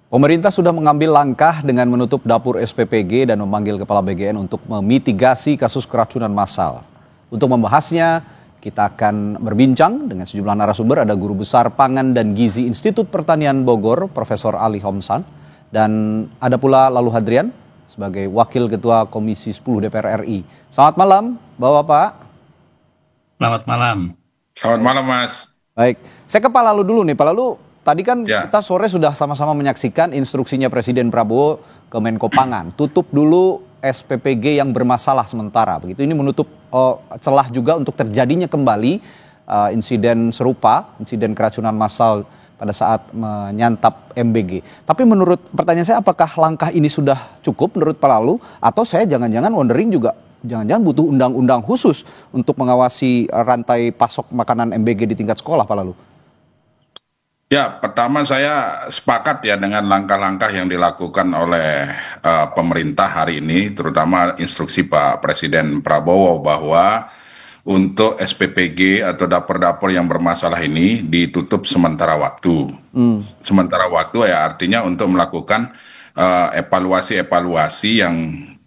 Pemerintah sudah mengambil langkah dengan menutup dapur SPPG dan memanggil Kepala BGN untuk memitigasi kasus keracunan massal. Untuk membahasnya, kita akan berbincang dengan sejumlah narasumber. Ada Guru Besar Pangan dan Gizi Institut Pertanian Bogor, Profesor Ali Homsan. Dan ada pula Lalu Hadrian sebagai Wakil Ketua Komisi 10 DPR RI. Selamat malam, Bapak-Bapak. Selamat malam. Selamat malam, Mas. Baik, saya ke Pak Lalu dulu nih. Pak Lalu, tadi kan Ya. kita sore sudah sama-sama menyaksikan instruksinya Presiden Prabowo ke Menko Pangan. Tutup dulu SPPG yang bermasalah sementara. Begitu, ini menutup celah juga untuk terjadinya kembali insiden serupa, insiden keracunan massal pada saat menyantap MBG. Tapi menurut pertanyaan saya, apakah langkah ini sudah cukup menurut Pak Lalu? Atau saya jangan-jangan wondering juga, jangan-jangan butuh undang-undang khusus untuk mengawasi rantai pasok makanan MBG di tingkat sekolah, Pak Lalu? Ya, pertama saya sepakat ya dengan langkah-langkah yang dilakukan oleh pemerintah hari ini, terutama instruksi Pak Presiden Prabowo bahwa untuk SPPG atau dapur-dapur yang bermasalah ini ditutup sementara waktu. Sementara waktu ya artinya untuk melakukan evaluasi-evaluasi yang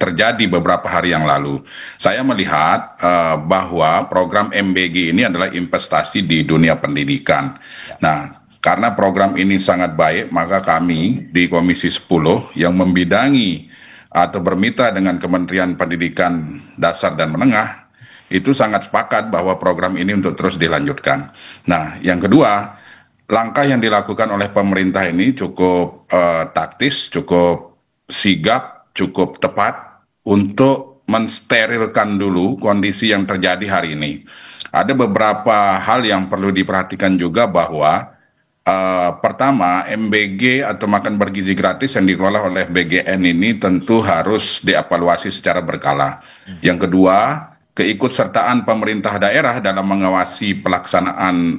terjadi beberapa hari yang lalu. Saya melihat bahwa program MBG ini adalah investasi di dunia pendidikan. Nah, karena program ini sangat baik, maka kami di Komisi 10 yang membidangi atau bermitra dengan Kementerian Pendidikan Dasar dan Menengah, itu sangat sepakat bahwa program ini untuk terus dilanjutkan. Nah, yang kedua, langkah yang dilakukan oleh pemerintah ini cukup taktis, cukup sigap, cukup tepat untuk mensterilkan dulu kondisi yang terjadi hari ini. Ada beberapa hal yang perlu diperhatikan juga bahwa pertama, MBG atau makan bergizi gratis yang dikelola oleh BGN ini tentu harus dievaluasi secara berkala. Yang kedua, keikutsertaan pemerintah daerah dalam mengawasi pelaksanaan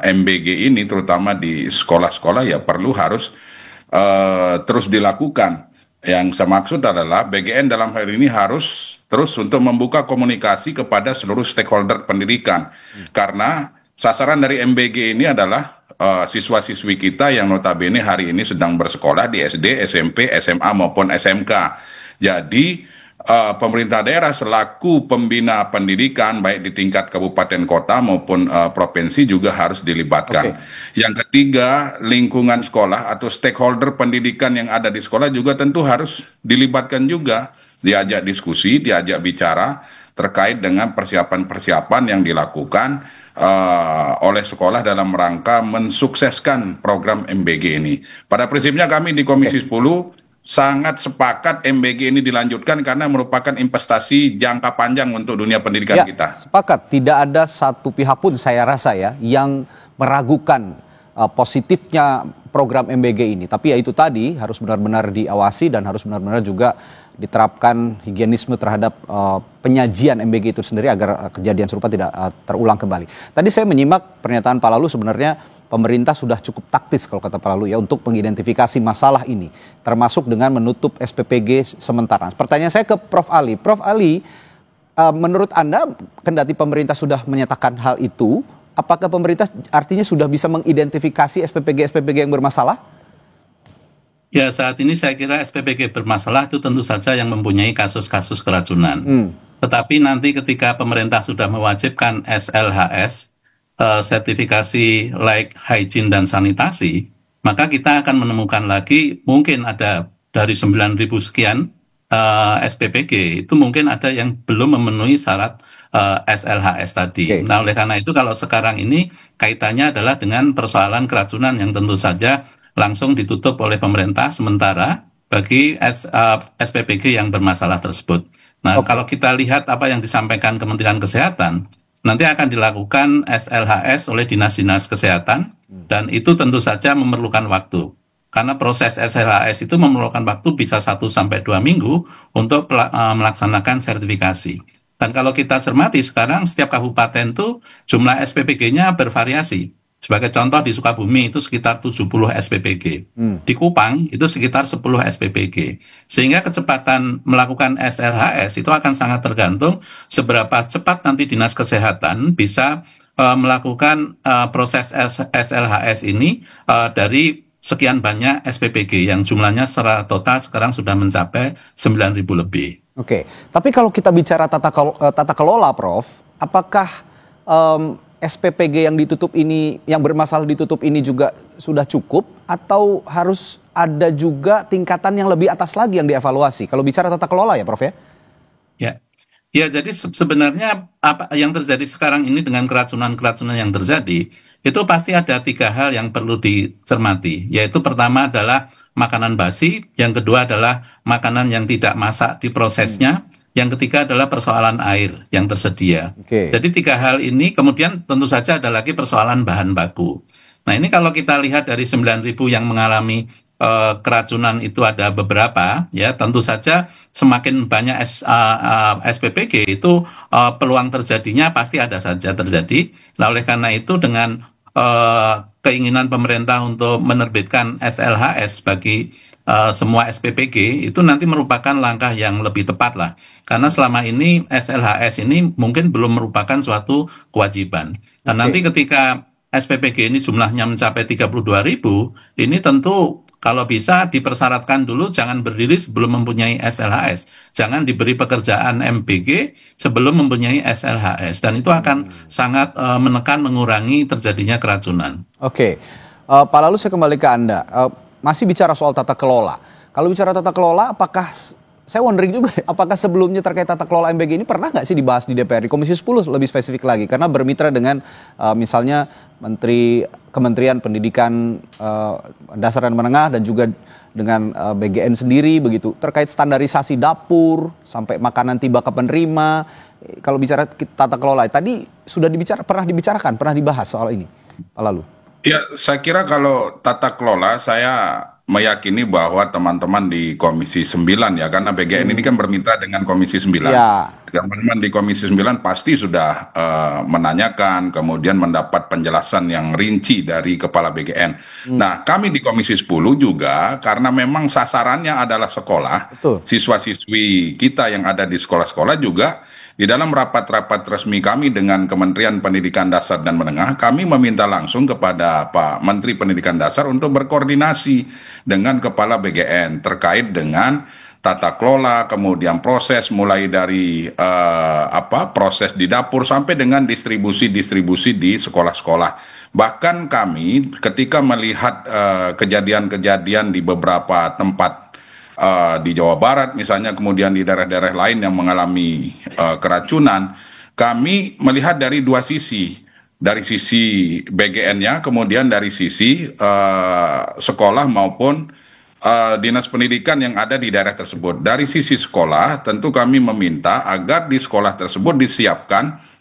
MBG ini, terutama di sekolah-sekolah, ya harus terus dilakukan. Yang saya maksud adalah BGN dalam hal ini harus terus untuk membuka komunikasi kepada seluruh stakeholder pendidikan. Karena sasaran dari MBG ini adalah siswa-siswi kita yang notabene hari ini sedang bersekolah di SD, SMP, SMA maupun SMK. Jadi pemerintah daerah selaku pembina pendidikan baik di tingkat kabupaten kota maupun provinsi juga harus dilibatkan. Yang ketiga, lingkungan sekolah atau stakeholder pendidikan yang ada di sekolah juga tentu harus dilibatkan juga, diajak diskusi, diajak bicara terkait dengan persiapan-persiapan yang dilakukan oleh sekolah dalam rangka mensukseskan program MBG ini. Pada prinsipnya kami di Komisi 10 sangat sepakat MBG ini dilanjutkan karena merupakan investasi jangka panjang untuk dunia pendidikan kita. Sepakat, tidak ada satu pihak pun saya rasa ya yang meragukan positifnya program MBG ini. Tapi ya itu tadi, harus benar-benar diawasi dan harus benar-benar juga diterapkan higienisme terhadap penyajian MBG itu sendiri agar kejadian serupa tidak terulang kembali. Tadi saya menyimak pernyataan Pak Lalu, sebenarnya pemerintah sudah cukup taktis kalau kata Pak Lalu ya untuk mengidentifikasi masalah ini, termasuk dengan menutup SPPG sementara. Pertanyaan saya ke Prof. Ali. Prof. Ali, menurut Anda kendati pemerintah sudah menyatakan hal itu, apakah pemerintah artinya sudah bisa mengidentifikasi SPPG yang bermasalah? Ya, saat ini saya kira SPPG bermasalah itu tentu saja yang mempunyai kasus-kasus keracunan. Tetapi nanti ketika pemerintah sudah mewajibkan SLHS, sertifikasi layak hygiene dan sanitasi, maka kita akan menemukan lagi mungkin ada dari 9.000 sekian SPPG, itu mungkin ada yang belum memenuhi syarat SLHS tadi. Nah, oleh karena itu kalau sekarang ini kaitannya adalah dengan persoalan keracunan yang tentu saja langsung ditutup oleh pemerintah sementara bagi SPPG yang bermasalah tersebut. Nah, kalau kita lihat apa yang disampaikan Kementerian Kesehatan, nanti akan dilakukan SLHS oleh dinas-dinas kesehatan dan itu tentu saja memerlukan waktu. Karena proses SLHS itu memerlukan waktu bisa 1-2 minggu untuk melaksanakan sertifikasi. Dan kalau kita cermati sekarang setiap kabupaten itu jumlah SPPG-nya bervariasi. Sebagai contoh di Sukabumi itu sekitar 70 SPPG. Di Kupang itu sekitar 10 SPPG. Sehingga kecepatan melakukan SLHS itu akan sangat tergantung seberapa cepat nanti Dinas Kesehatan bisa melakukan proses SLHS ini dari sekian banyak SPPG yang jumlahnya secara total sekarang sudah mencapai 9.000 lebih. Oke, tapi kalau kita bicara tata kelola, Prof, apakah SPPG yang ditutup ini, yang bermasalah ditutup ini juga sudah cukup atau harus ada juga tingkatan yang lebih atas lagi yang dievaluasi? Kalau bicara tata kelola ya, Prof ya? Ya. Ya, jadi sebenarnya apa yang terjadi sekarang ini dengan keracunan-keracunan yang terjadi, itu pasti ada 3 hal yang perlu dicermati, yaitu pertama adalah makanan basi, yang kedua adalah makanan yang tidak masak di prosesnya, yang ketiga adalah persoalan air yang tersedia. Oke. Jadi 3 hal ini, kemudian tentu saja ada lagi persoalan bahan baku. Nah, ini kalau kita lihat dari 9.000 yang mengalami keracunan itu ada beberapa, ya tentu saja semakin banyak SPPG itu peluang terjadinya pasti ada saja terjadi. Nah, oleh karena itu dengan keinginan pemerintah untuk menerbitkan SLHS bagi semua SPPG itu nanti merupakan langkah yang lebih tepat lah. Karena selama ini SLHS ini mungkin belum merupakan suatu kewajiban. Dan nanti ketika SPPG ini jumlahnya mencapai 32.000, ini tentu kalau bisa dipersyaratkan dulu jangan berdiri sebelum mempunyai SLHS. Jangan diberi pekerjaan MBG sebelum mempunyai SLHS. Dan itu akan sangat menekan, mengurangi terjadinya keracunan. Oke, Pak Lalu saya kembali ke Anda. Masih bicara soal tata kelola. Kalau bicara tata kelola, apakah, saya wondering juga, apakah sebelumnya terkait tata kelola MBG ini pernah nggak sih dibahas di DPR, di Komisi 10 lebih spesifik lagi? Karena bermitra dengan misalnya Kementerian Pendidikan Dasar dan Menengah dan juga dengan BGN sendiri begitu, terkait standarisasi dapur sampai makanan tiba ke penerima. Kalau bicara tata kelola, tadi sudah pernah dibahas soal ini, Pak Lalu. Ya, saya kira kalau tata kelola, saya meyakini bahwa teman-teman di Komisi 9 ya, karena BGN ini kan bermitra dengan Komisi 9. Ya. Teman-teman di Komisi 9 pasti sudah menanyakan, kemudian mendapat penjelasan yang rinci dari Kepala BGN. Nah, kami di Komisi 10 juga, karena memang sasarannya adalah sekolah, siswa-siswi kita yang ada di sekolah-sekolah juga, di dalam rapat-rapat resmi kami dengan Kementerian Pendidikan Dasar dan Menengah, kami meminta langsung kepada Pak Menteri Pendidikan Dasar untuk berkoordinasi dengan Kepala BGN terkait dengan tata kelola, kemudian proses mulai dari proses di dapur sampai dengan distribusi di sekolah-sekolah. Bahkan kami ketika melihat kejadian-kejadian di beberapa tempat di Jawa Barat misalnya, kemudian di daerah-daerah lain yang mengalami keracunan, kami melihat dari 2 sisi. Dari sisi BGN-nya, kemudian dari sisi sekolah maupun dinas pendidikan yang ada di daerah tersebut. Dari sisi sekolah, tentu kami meminta agar di sekolah tersebut disiapkan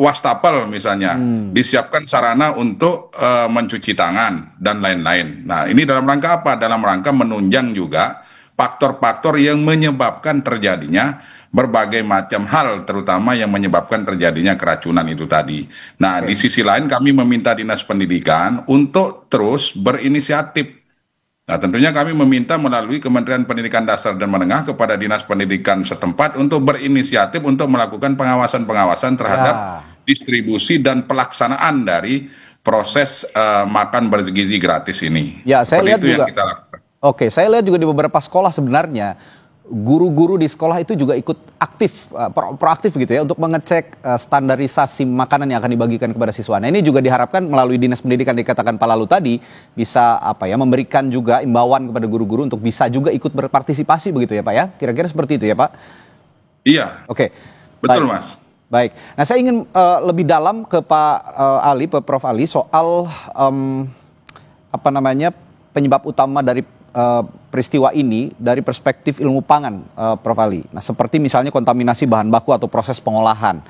wastafel misalnya, disiapkan sarana untuk mencuci tangan dan lain-lain. Nah, ini dalam rangka apa? Dalam rangka menunjang juga faktor-faktor yang menyebabkan terjadinya berbagai macam hal, terutama yang menyebabkan terjadinya keracunan itu tadi. Nah, di sisi lain kami meminta Dinas Pendidikan untuk terus berinisiatif. Nah, tentunya kami meminta melalui Kementerian Pendidikan Dasar dan Menengah kepada Dinas Pendidikan setempat untuk berinisiatif untuk melakukan pengawasan-pengawasan terhadap distribusi dan pelaksanaan dari proses makan bergizi gratis ini. Ya, saya lihat juga. Yang kita lakukan. Oke, saya lihat juga di beberapa sekolah sebenarnya guru-guru di sekolah itu juga ikut aktif, proaktif gitu ya, untuk mengecek standarisasi makanan yang akan dibagikan kepada siswa. Nah, ini juga diharapkan melalui Dinas Pendidikan dikatakan Pak Lalu tadi bisa memberikan juga imbauan kepada guru-guru untuk bisa juga ikut berpartisipasi begitu ya Pak ya. Kira-kira seperti itu ya Pak? Iya. Oke. Betul, baik. Mas. Baik. Nah, saya ingin lebih dalam ke Pak Ali, Prof Ali, soal penyebab utama dari peristiwa ini dari perspektif ilmu pangan, Prof Ali. Nah, seperti misalnya kontaminasi bahan baku atau proses pengolahan.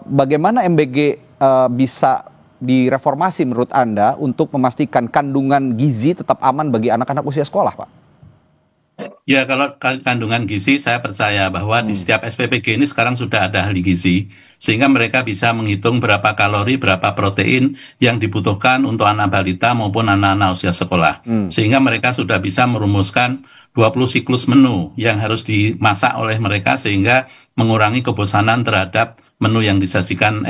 Bagaimana MBG bisa direformasi menurut Anda untuk memastikan kandungan gizi tetap aman bagi anak-anak usia sekolah, Pak? Ya, kalau kandungan gizi saya percaya bahwa di setiap SPPG ini sekarang sudah ada ahli gizi, sehingga mereka bisa menghitung berapa kalori, berapa protein yang dibutuhkan untuk anak balita maupun anak-anak usia sekolah. Sehingga mereka sudah bisa merumuskan 20 siklus menu yang harus dimasak oleh mereka sehingga mengurangi kebosanan terhadap menu yang disajikan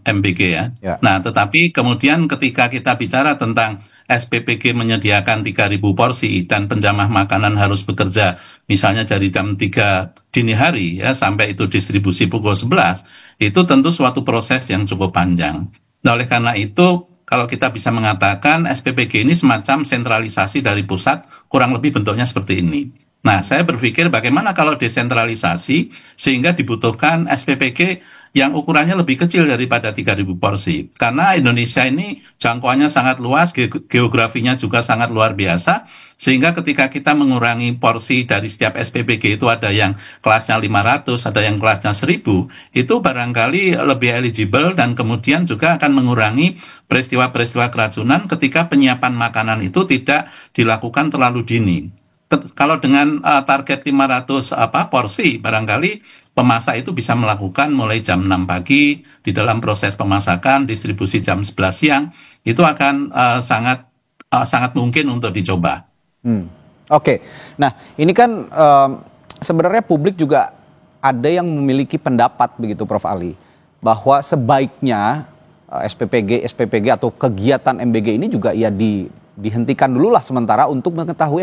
MBG ya. Nah, tetapi kemudian ketika kita bicara tentang SPPG menyediakan 3.000 porsi dan penjamah makanan harus bekerja misalnya dari jam 3 dini hari ya sampai itu distribusi pukul 11, itu tentu suatu proses yang cukup panjang. Nah, oleh karena itu kalau kita bisa mengatakan SPPG ini semacam sentralisasi dari pusat, kurang lebih bentuknya seperti ini. Nah, saya berpikir bagaimana kalau desentralisasi sehingga dibutuhkan SPPG yang ukurannya lebih kecil daripada 3.000 porsi. Karena Indonesia ini jangkauannya sangat luas, geografinya juga sangat luar biasa, sehingga ketika kita mengurangi porsi dari setiap SPPG itu ada yang kelasnya 500, ada yang kelasnya 1.000, itu barangkali lebih eligible dan kemudian juga akan mengurangi peristiwa-peristiwa keracunan ketika penyiapan makanan itu tidak dilakukan terlalu dini. Kalau dengan target 500 porsi, barangkali pemasak itu bisa melakukan mulai jam 6 pagi, di dalam proses pemasakan, distribusi jam 11 siang, itu akan sangat mungkin untuk dicoba. Oke. Nah, ini kan sebenarnya publik juga ada yang memiliki pendapat begitu Prof. Ali, bahwa sebaiknya SPPG atau kegiatan MBG ini juga ya dihentikan dulu lah sementara untuk mengetahui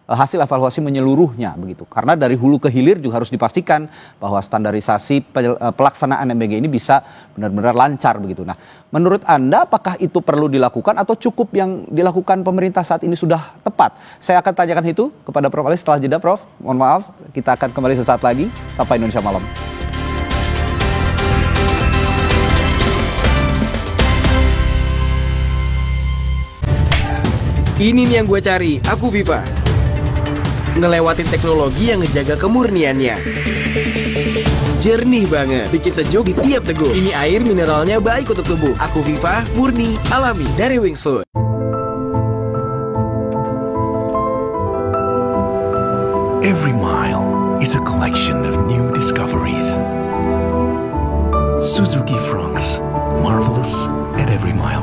hasil evaluasi menyeluruhnya begitu. Karena dari hulu ke hilir juga harus dipastikan bahwa standarisasi pelaksanaan MBG ini bisa benar-benar lancar begitu. Nah, menurut Anda apakah itu perlu dilakukan atau cukup yang dilakukan pemerintah saat ini sudah tepat? Saya akan tanyakan itu kepada Prof. Ali setelah jeda, Prof. Mohon maaf, kita akan kembali sesaat lagi. Sampai Indonesia Malam. Ini nih yang gue cari, Aku Viva. Ngelewatin teknologi yang ngejaga kemurniannya. Jernih banget, bikin sejuk di tiap teguk. Ini air mineralnya baik untuk tubuh. Aku Viva, murni, alami dari Wings Food. Every mile is a collection of new discoveries. Suzuki Fronx, marvelous at every mile.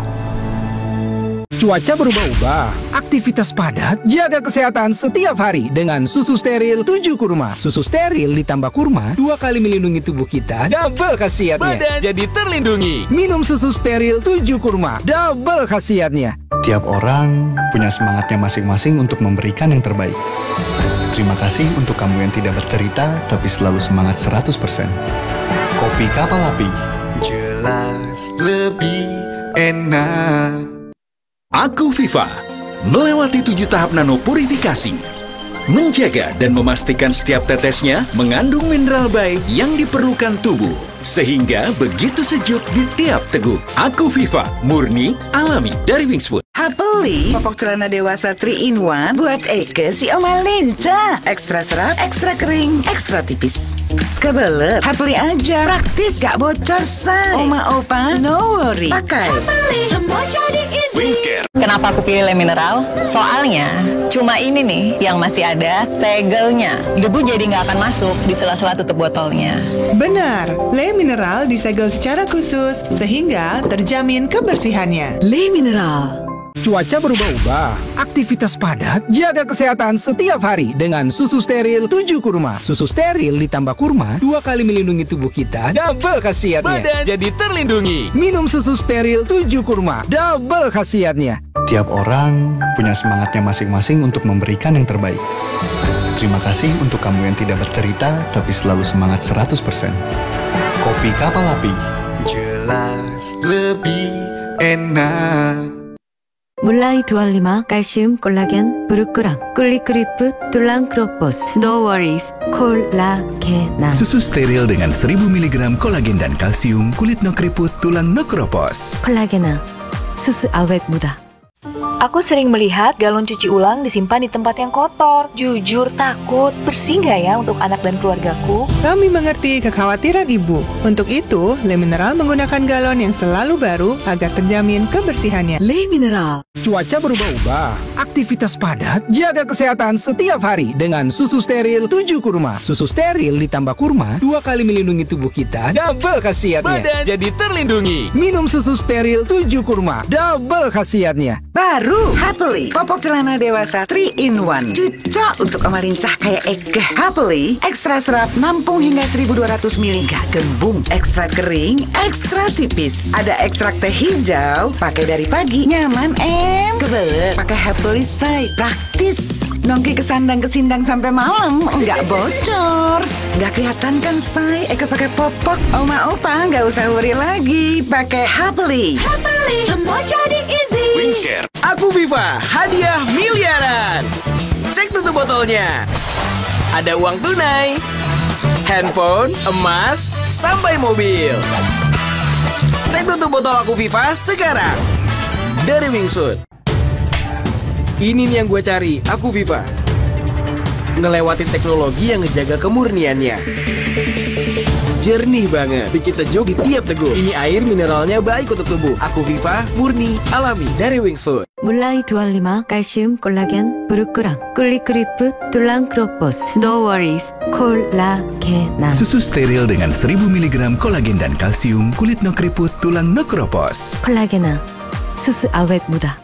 Cuaca berubah-ubah, aktivitas padat, jaga kesehatan setiap hari dengan susu steril 7 kurma. Susu steril ditambah kurma 2 kali melindungi tubuh kita, double khasiatnya. Badan jadi terlindungi. Minum susu steril 7 kurma, double khasiatnya. Tiap orang punya semangatnya masing-masing untuk memberikan yang terbaik. Terima kasih untuk kamu yang tidak bercerita, tapi selalu semangat 100%. Kopi Kapal Api, jelas lebih enak. Aku Viva melewati 7 tahap nano purifikasi, menjaga dan memastikan setiap tetesnya mengandung mineral baik yang diperlukan tubuh, sehingga begitu sejuk di tiap teguk. Aku Viva, murni, alami dari Wings Food. Beli popok celana dewasa 3-in-1 buat Eke si Oma Linca. Ekstra serat, ekstra kering, ekstra tipis. Kebelet, beli aja. Praktis, gak bocor say. Oma Opa, no worry. Pakai. Semua jadi easy. Kenapa aku pilih Le Mineral? Soalnya cuma ini nih yang masih ada segelnya. Debu jadi nggak akan masuk di sela-sela tutup botolnya. Benar, Le Mineral disegel secara khusus sehingga terjamin kebersihannya. Le Mineral. Cuaca berubah-ubah, aktivitas padat, jaga kesehatan setiap hari dengan susu steril 7 kurma. Susu steril ditambah kurma 2 kali melindungi tubuh kita, double khasiatnya. Badan jadi terlindungi. Minum susu steril 7 kurma, double khasiatnya. Tiap orang punya semangatnya masing-masing untuk memberikan yang terbaik. Terima kasih untuk kamu yang tidak bercerita, tapi selalu semangat 100%. Kopi Kapal Api, jelas lebih enak. 몰라이 두알리마, 칼슘, 콜라겐, 브루크랑, 꿀리크리프, 툴랑크로포스. No worries, 콜라게나. Susu steril dengan 1000 mg kolagen dan kalsium, kulit no keriput, tulang no keropos. 콜라게나, susu awet muda. Aku sering melihat galon cuci ulang disimpan di tempat yang kotor. Jujur takut, bersih nggak ya untuk anak dan keluargaku? Kami mengerti kekhawatiran ibu. Untuk itu, Le Mineral menggunakan galon yang selalu baru agar terjamin kebersihannya. Le Mineral. Cuaca berubah-ubah, aktivitas padat, jaga kesehatan setiap hari dengan susu steril 7 kurma. Susu steril ditambah kurma 2 kali melindungi tubuh kita, double khasiatnya. Badan jadi terlindungi. Minum susu steril 7 kurma, double khasiatnya. Baru Happily Popok celana dewasa 3-in-1, cocok untuk Oma Lincah kayak Ega. Happily ekstra serat, nampung hingga 1200 ml. Gak gembung, ekstra kering, ekstra tipis. Ada ekstrak teh hijau, pakai dari pagi, nyaman kebelet. Pakai Happily say, praktis. Nongki kesandang kesindang sampai malam, nggak bocor. Nggak kelihatan kan say, Eka pakai popok. Oma opa nggak usah worry lagi, pakai Happily. Happily, semua jadi easy. Wingscare. Aku Viva, hadiah miliaran. Cek tutup botolnya. Ada uang tunai, handphone, emas, sampai mobil. Cek tutup botol Aku Viva sekarang. Dari Wingsfood. Ini nih yang gue cari, Aku Viva. Ngelewatin teknologi yang ngejaga kemurniannya. Jernih banget, bikin sejuk di tiap teguk. Ini air mineralnya baik untuk tubuh. Aku Viva, murni, alami, dari Wingsfood. 몰라이 두알리마 칼슘 콜라겐 브루크랑 꿀리크리프 툴랑 크로포스 No worries 콜라게나 Susu steril dengan 1000 mg kolagen dan kalsium, kulit no keriput, tulang no keropos. 콜라게나 수수 아웨 무다.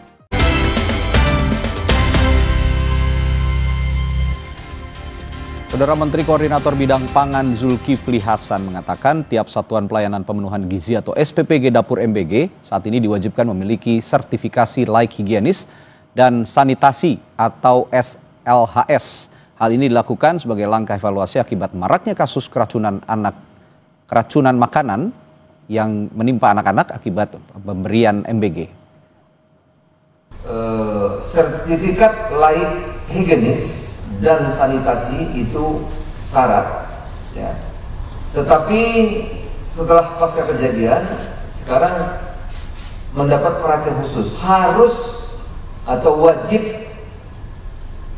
Saudara Menteri Koordinator Bidang Pangan Zulkifli Hasan mengatakan tiap Satuan Pelayanan Pemenuhan Gizi atau SPPG Dapur MBG saat ini diwajibkan memiliki sertifikasi layak higienis dan sanitasi atau SLHS. Hal ini dilakukan sebagai langkah evaluasi akibat maraknya kasus keracunan makanan yang menimpa anak-anak akibat pemberian MBG. Sertifikat layak higienis dan sanitasi itu syarat, ya. Tetapi setelah pasca kejadian, sekarang mendapat perhatian khusus, harus atau wajib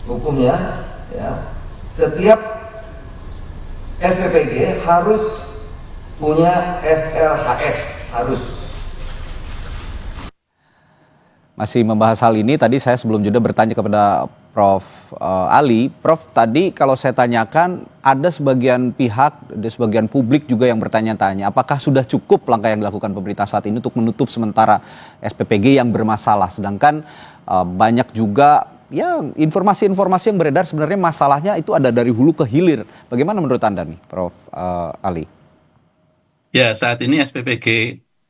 hukumnya, ya. Setiap SPPG harus punya SLHS, harus. Masih membahas hal ini, tadi saya sebelum jeda bertanya kepada Prof. Ali. Prof, tadi kalau saya tanyakan, ada sebagian pihak, ada sebagian publik juga yang bertanya-tanya, apakah sudah cukup langkah yang dilakukan pemerintah saat ini untuk menutup sementara SPPG yang bermasalah, sedangkan banyak juga ya informasi-informasi yang beredar sebenarnya masalahnya itu ada dari hulu ke hilir. Bagaimana menurut Anda nih, Prof. Ali? Ya, saat ini SPPG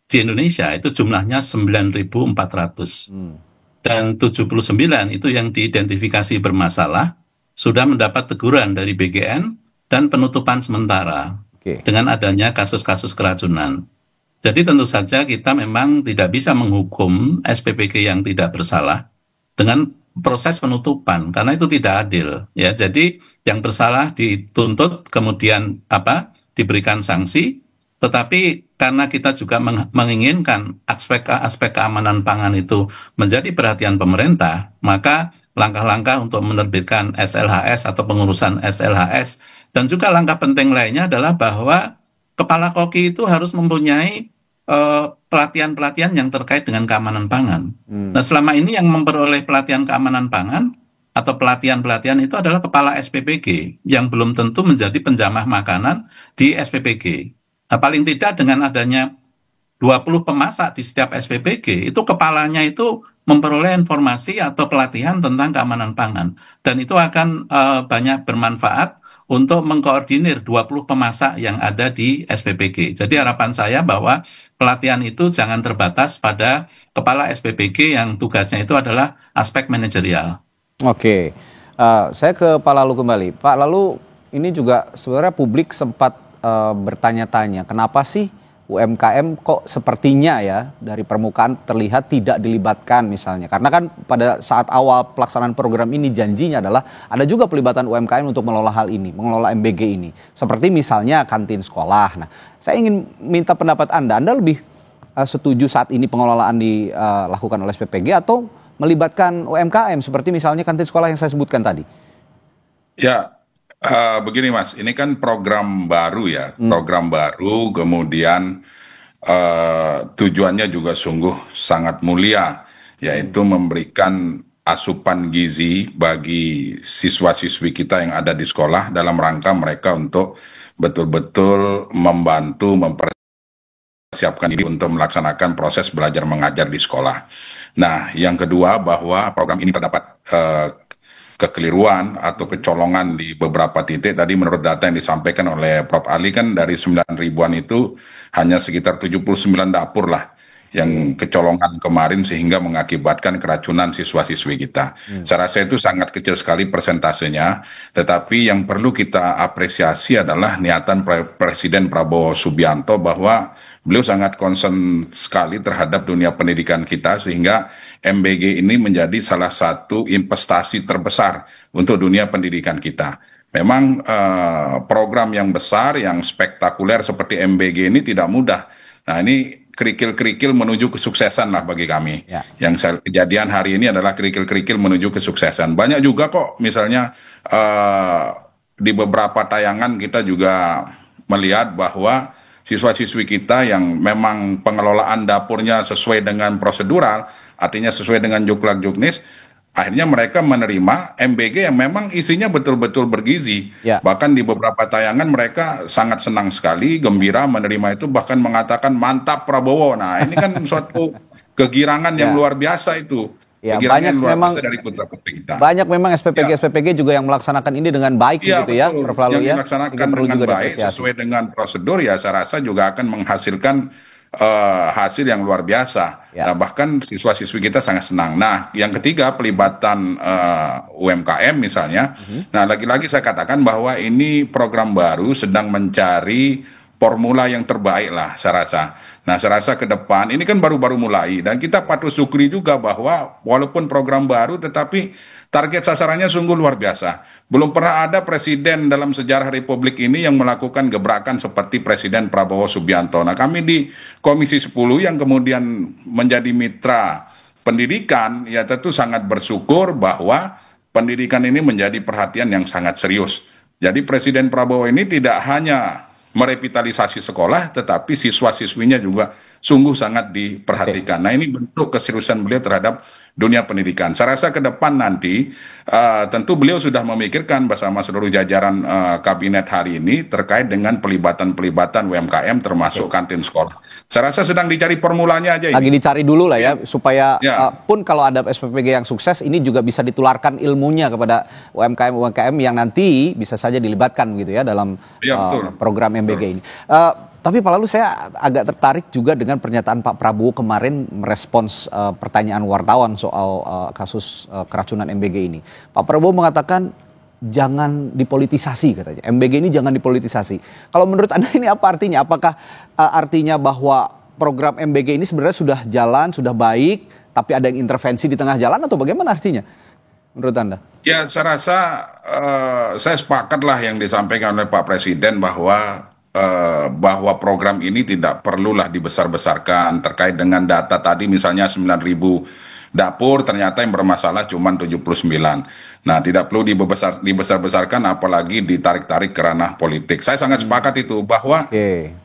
di Indonesia itu jumlahnya 9.400. Dan 79 itu yang diidentifikasi bermasalah sudah mendapat teguran dari BGN dan penutupan sementara dengan adanya kasus-kasus keracunan. Jadi tentu saja kita memang tidak bisa menghukum SPPG yang tidak bersalah dengan proses penutupan karena itu tidak adil. Ya, jadi yang bersalah dituntut kemudian diberikan sanksi. Tetapi karena kita juga menginginkan aspek keamanan pangan itu menjadi perhatian pemerintah, maka langkah-langkah untuk menerbitkan SLHS atau pengurusan SLHS dan juga langkah penting lainnya adalah bahwa kepala koki itu harus mempunyai pelatihan-pelatihan yang terkait dengan keamanan pangan. Nah, selama ini yang memperoleh pelatihan keamanan pangan atau pelatihan-pelatihan itu adalah kepala SPPG yang belum tentu menjadi penjamah makanan di SPPG. Nah, paling tidak dengan adanya 20 pemasak di setiap SPPG, itu kepalanya itu memperoleh informasi atau pelatihan tentang keamanan pangan. Dan itu akan banyak bermanfaat untuk mengkoordinir 20 pemasak yang ada di SPPG. Jadi harapan saya bahwa pelatihan itu jangan terbatas pada kepala SPPG yang tugasnya itu adalah aspek manajerial. Oke, saya ke Pak Lalu kembali. Pak Lalu, ini juga sebenarnya publik sempat bertanya-tanya, kenapa sih UMKM kok sepertinya ya dari permukaan terlihat tidak dilibatkan misalnya. Karena kan pada saat awal pelaksanaan program ini janjinya adalah ada juga pelibatan UMKM untuk mengelola hal ini, mengelola MBG ini. Seperti misalnya kantin sekolah. Nah, saya ingin minta pendapat Anda lebih setuju saat ini pengelolaan dilakukan oleh SPPG atau melibatkan UMKM seperti misalnya kantin sekolah yang saya sebutkan tadi? Ya, begini Mas, ini kan program baru ya, program baru, kemudian tujuannya juga sungguh sangat mulia, yaitu memberikan asupan gizi bagi siswa-siswi kita yang ada di sekolah dalam rangka mereka untuk betul-betul membantu mempersiapkan diri untuk melaksanakan proses belajar mengajar di sekolah. Nah, yang kedua bahwa program ini terdapat kekeliruan atau kecolongan di beberapa titik. Tadi menurut data yang disampaikan oleh Prof. Ali kan dari 9 ribuan itu hanya sekitar 79 dapur lah yang kecolongan kemarin sehingga mengakibatkan keracunan siswa-siswi kita. Saya rasa itu sangat kecil sekali persentasenya, tetapi yang perlu kita apresiasi adalah niatan Presiden Prabowo Subianto bahwa beliau sangat concern sekali terhadap dunia pendidikan kita sehingga MBG ini menjadi salah satu investasi terbesar untuk dunia pendidikan kita. Memang program yang besar, yang spektakuler seperti MBG ini tidak mudah. Nah, ini kerikil-kerikil menuju kesuksesan lah bagi kami. Yang kejadian hari ini adalah kerikil-kerikil menuju kesuksesan. Banyak juga kok misalnya di beberapa tayangan kita juga melihat bahwa siswa-siswi kita yang memang pengelolaan dapurnya sesuai dengan prosedural, artinya sesuai dengan juklak-juknis, akhirnya mereka menerima MBG yang memang isinya betul-betul bergizi. Bahkan di beberapa tayangan mereka sangat senang sekali, gembira menerima itu, bahkan mengatakan mantap Prabowo. Nah, ini kan suatu kegirangan yang luar biasa itu. Ya, banyak memang dari putra-putri kita. Banyak memang SPPG juga yang melaksanakan ini dengan baik gitu ya, Prof. Lalu yang dilaksanakan dengan baik sesuai dengan prosedur ya saya rasa juga akan menghasilkan hasil yang luar biasa. Nah, bahkan siswa-siswi kita sangat senang. Nah, yang ketiga pelibatan UMKM misalnya. Nah, lagi-lagi saya katakan bahwa ini program baru sedang mencari formula yang terbaik lah saya rasa. Nah, saya rasa ke depan ini kan baru-baru mulai dan kita patut syukuri juga bahwa walaupun program baru tetapi target sasarannya sungguh luar biasa. Belum pernah ada presiden dalam sejarah Republik ini yang melakukan gebrakan seperti Presiden Prabowo Subianto. Nah, kami di Komisi 10 yang kemudian menjadi mitra pendidikan ya tentu sangat bersyukur bahwa pendidikan ini menjadi perhatian yang sangat serius. Jadi Presiden Prabowo ini tidak hanya merevitalisasi sekolah, tetapi siswa-siswinya juga sungguh sangat diperhatikan. Nah, ini bentuk keseriusan beliau terhadap dunia pendidikan. Saya rasa ke depan nanti tentu beliau sudah memikirkan bersama seluruh jajaran kabinet hari ini terkait dengan pelibatan UMKM termasuk kantin sekolah. Saya rasa sedang dicari formulanya aja ini. Lagi dicari dulu lah ya, supaya pun kalau ada SPPG yang sukses ini juga bisa ditularkan ilmunya kepada UMKM yang nanti bisa saja dilibatkan gitu ya dalam program MBG ini. Tapi Pak Lalu saya agak tertarik juga dengan pernyataan Pak Prabowo kemarin merespons pertanyaan wartawan soal kasus keracunan MBG ini. Pak Prabowo mengatakan jangan dipolitisasi katanya. MBG ini jangan dipolitisasi. Kalau menurut Anda ini apa artinya? Apakah artinya bahwa program MBG ini sebenarnya sudah jalan, sudah baik, tapi ada yang intervensi di tengah jalan atau bagaimana artinya menurut Anda? Ya, saya rasa saya sepakatlah yang disampaikan oleh Pak Presiden bahwa program ini tidak perlulah dibesar-besarkan terkait dengan data tadi misalnya 9.000 dapur ternyata yang bermasalah cuma 79. Nah, tidak perlu dibesar-besarkan apalagi ditarik-tarik ke ranah politik. Saya sangat sepakat itu bahwa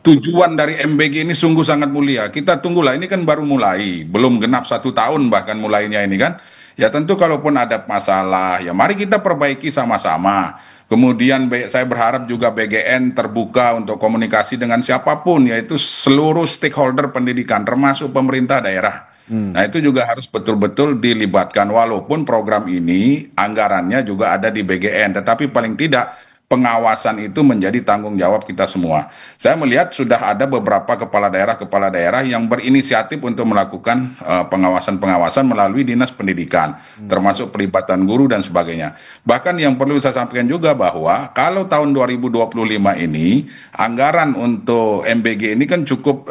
tujuan dari MBG ini sungguh sangat mulia. Kita tunggulah, ini kan baru mulai, belum genap 1 tahun bahkan mulainya ini kan. Ya tentu kalaupun ada masalah ya mari kita perbaiki sama-sama. Kemudian saya berharap juga BGN terbuka untuk komunikasi dengan siapapun, yaitu seluruh stakeholder pendidikan, termasuk pemerintah daerah. Nah, itu juga harus betul-betul dilibatkan, walaupun program ini anggarannya juga ada di BGN, tetapi paling tidak pengawasan itu menjadi tanggung jawab kita semua. Saya melihat sudah ada beberapa kepala daerah yang berinisiatif untuk melakukan pengawasan-pengawasan melalui Dinas Pendidikan, termasuk pelibatan guru dan sebagainya. Bahkan yang perlu saya sampaikan juga bahwa kalau tahun 2025 ini, anggaran untuk MBG ini kan cukup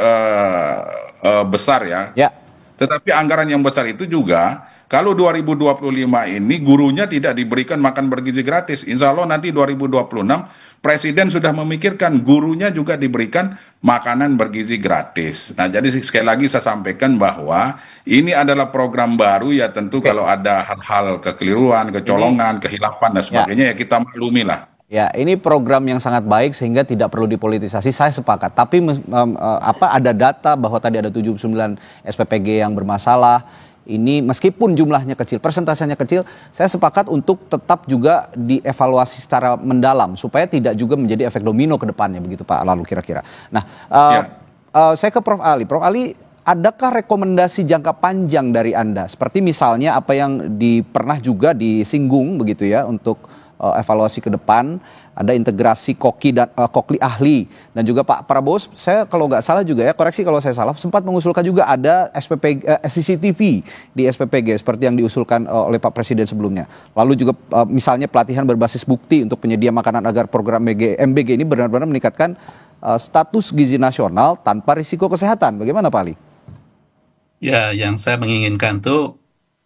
besar ya. Tetapi anggaran yang besar itu juga, kalau 2025 ini gurunya tidak diberikan makan bergizi gratis, insya Allah nanti 2026 Presiden sudah memikirkan gurunya juga diberikan makanan bergizi gratis. Nah, jadi sekali lagi saya sampaikan bahwa ini adalah program baru ya tentu kalau ada hal-hal kekeliruan, kecolongan, kehilapan dan sebagainya ya kita maklumi lah. Ya, ini program yang sangat baik sehingga tidak perlu dipolitisasi, saya sepakat. Tapi ada data bahwa tadi ada 79 SPPG yang bermasalah. Ini meskipun jumlahnya kecil, persentasenya kecil, saya sepakat untuk tetap juga dievaluasi secara mendalam supaya tidak juga menjadi efek domino ke depannya, begitu Pak Lalu kira-kira. Nah, saya ke Prof. Ali. Prof. Ali, adakah rekomendasi jangka panjang dari Anda? Seperti misalnya apa yang pernah juga disinggung begitu ya untuk evaluasi ke depan, ada integrasi kokli ahli, dan juga Pak Prabowo, saya kalau nggak salah juga ya, koreksi kalau saya salah, sempat mengusulkan juga ada CCTV di SPPG seperti yang diusulkan oleh Pak Presiden sebelumnya. Lalu juga misalnya pelatihan berbasis bukti untuk penyedia makanan agar program MBG ini benar-benar meningkatkan status gizi nasional tanpa risiko kesehatan. Bagaimana Pak Ali? Ya, yang saya menginginkan tuh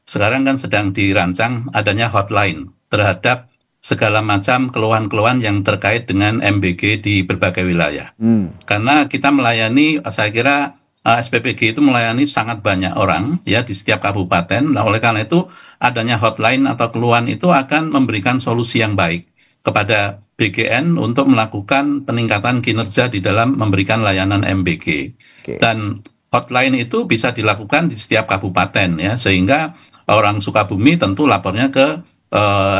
sekarang kan sedang dirancang adanya hotline terhadap segala macam keluhan-keluhan yang terkait dengan MBG di berbagai wilayah. Karena kita melayani, saya kira SPPG itu melayani sangat banyak orang ya di setiap kabupaten. Nah, oleh karena itu adanya hotline atau keluhan itu akan memberikan solusi yang baik kepada BGN untuk melakukan peningkatan kinerja di dalam memberikan layanan MBG. Dan hotline itu bisa dilakukan di setiap kabupaten ya, sehingga orang Sukabumi tentu lapornya ke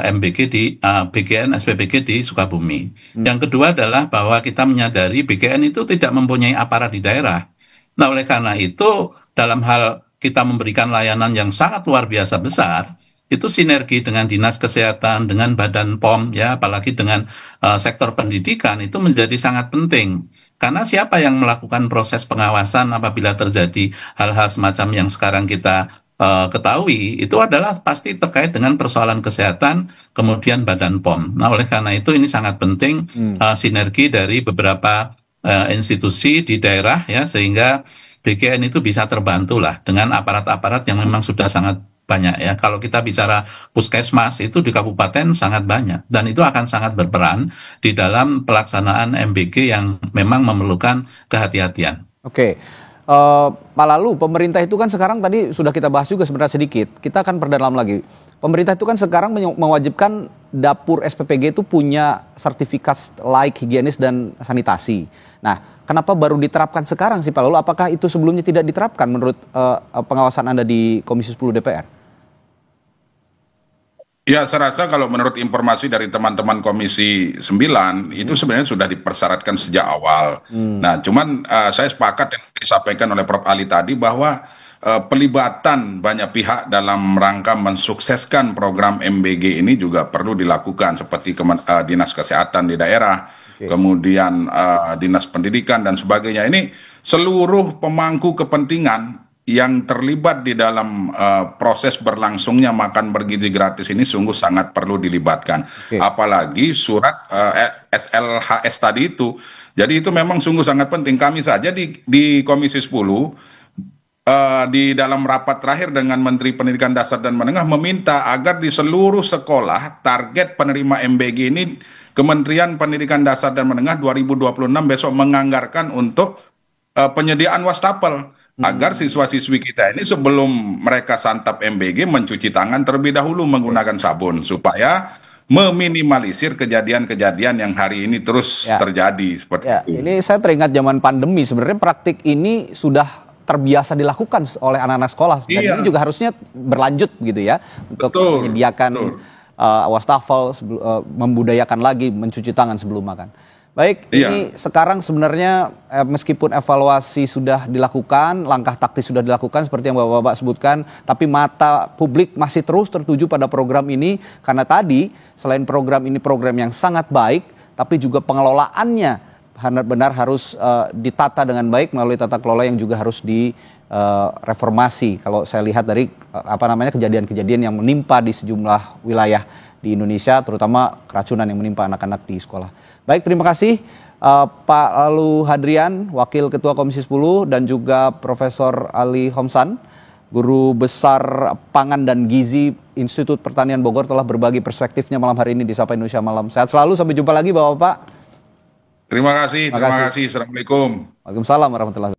MBG di BGN SPPG di Sukabumi. Yang kedua adalah bahwa kita menyadari BGN itu tidak mempunyai aparat di daerah. Nah, oleh karena itu dalam hal kita memberikan layanan yang sangat luar biasa besar, itu sinergi dengan Dinas Kesehatan, dengan Badan POM ya, apalagi dengan sektor pendidikan itu menjadi sangat penting. Karena siapa yang melakukan proses pengawasan apabila terjadi hal-hal semacam yang sekarang kita ketahui, itu adalah pasti terkait dengan persoalan kesehatan, kemudian Badan POM. Nah, oleh karena itu ini sangat penting sinergi dari beberapa institusi di daerah ya, sehingga BGN itu bisa terbantu lah dengan aparat-aparat yang memang sudah sangat banyak ya. Kalau kita bicara puskesmas itu di kabupaten sangat banyak, dan itu akan sangat berperan di dalam pelaksanaan MBG yang memang memerlukan kehati-hatian. Oke. Pak Lalu, pemerintah itu kan sekarang tadi sudah kita bahas juga sebenarnya sedikit. Kita akan perdalam lagi. Pemerintah itu kan sekarang mewajibkan dapur SPPG itu punya sertifikat layak higienis dan sanitasi. Nah, kenapa baru diterapkan sekarang sih Pak Lalu? Apakah itu sebelumnya tidak diterapkan menurut pengawasan Anda di Komisi 10 DPR? Ya, saya rasa kalau menurut informasi dari teman-teman Komisi 9, itu sebenarnya sudah dipersyaratkan sejak awal. Nah, cuman saya sepakat yang disampaikan oleh Prof. Ali tadi bahwa pelibatan banyak pihak dalam rangka mensukseskan program MBG ini juga perlu dilakukan, seperti Dinas Kesehatan di daerah, kemudian Dinas Pendidikan dan sebagainya. Ini seluruh pemangku kepentingan yang terlibat di dalam proses berlangsungnya makan bergizi gratis ini sungguh sangat perlu dilibatkan. Apalagi surat SLHS tadi itu. Jadi itu memang sungguh sangat penting. Kami saja di Komisi 10 di dalam rapat terakhir dengan Menteri Pendidikan Dasar dan Menengah meminta agar di seluruh sekolah target penerima MBG ini Kementerian Pendidikan Dasar dan Menengah 2026 besok menganggarkan untuk penyediaan wastafel. Agar siswa-siswi kita ini sebelum mereka santap MBG mencuci tangan terlebih dahulu menggunakan sabun supaya meminimalisir kejadian-kejadian yang hari ini terus terjadi seperti itu. Ini saya teringat zaman pandemi, sebenarnya praktik ini sudah terbiasa dilakukan oleh anak-anak sekolah dan ini juga harusnya berlanjut gitu ya untuk menyediakan wastafel, membudayakan lagi mencuci tangan sebelum makan. Baik, ini sekarang sebenarnya meskipun evaluasi sudah dilakukan, langkah taktis sudah dilakukan seperti yang Bapak-Bapak sebutkan, tapi mata publik masih terus tertuju pada program ini karena tadi selain program ini program yang sangat baik, tapi juga pengelolaannya benar-benar harus ditata dengan baik melalui tata kelola yang juga harus direformasi. Kalau saya lihat dari kejadian-kejadian yang menimpa di sejumlah wilayah di Indonesia, terutama keracunan yang menimpa anak-anak di sekolah. Baik, terima kasih Pak Lalu Hadrian, Wakil Ketua Komisi 10, dan juga Profesor Ali Homsan, Guru Besar Pangan dan Gizi Institut Pertanian Bogor, telah berbagi perspektifnya malam hari ini di Sapa Indonesia Malam. Sehat selalu, sampai jumpa lagi Bapak-Bapak. Terima kasih. Assalamualaikum. Waalaikumsalam warahmatullahi wabarakatuh.